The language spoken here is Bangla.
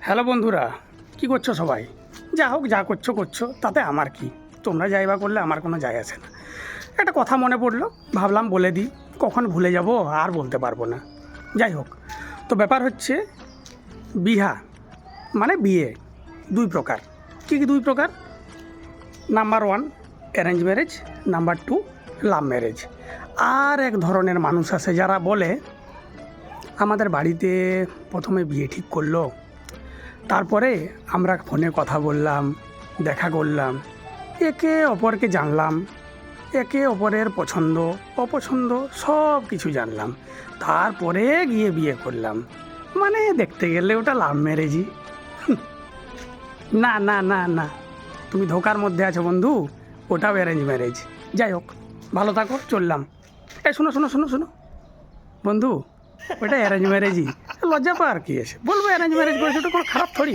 হ্যালো বন্ধুরা, কি করছো সবাই? যা হোক, যা করছো করছো, তাতে আমার কি? তোমরা যাইবা করলে আমার কোনো যায় আসে না। একটা কথা মনে পড়লো, ভাবলাম বলে দিই। কখন ভুলে যাব আর বলতে পারবো না। যাই হোক, তো ব্যাপার হচ্ছে বিহা মানে বিয়ে দুই প্রকার। কী কী দুই প্রকার? Number 1 arrange marriage, number 2 love marriage. আর এক ধরনের মানুষ আছে যারা বলে আমাদের বাড়িতে প্রথমে বিয়ে ঠিক করলো, তারপরে আমরা ফোনে কথা বললাম, দেখা করলাম, একে অপরকে জানলাম, একে অপরের পছন্দ অপছন্দ সব কিছু জানলাম, তারপরে গিয়ে বিয়ে করলাম। মানে দেখতে গেলে ওটা লাভ ম্যারেজই। না না না না, তুমি ধোকার মধ্যে আছো বন্ধু, ওটাও অ্যারেঞ্জ ম্যারেজ। যাই হোক, ভালো থাকো, চললাম। এই শোনো শোনো শোনো শোনো বন্ধু, ওটা অ্যারেঞ্জ ম্যারেজই। লজ্জা পাওয়ার কি আছে? বলবো অ্যারেঞ্জ ম্যারেজ করেছে, ওটা কোনো খারাপ থোড়ি।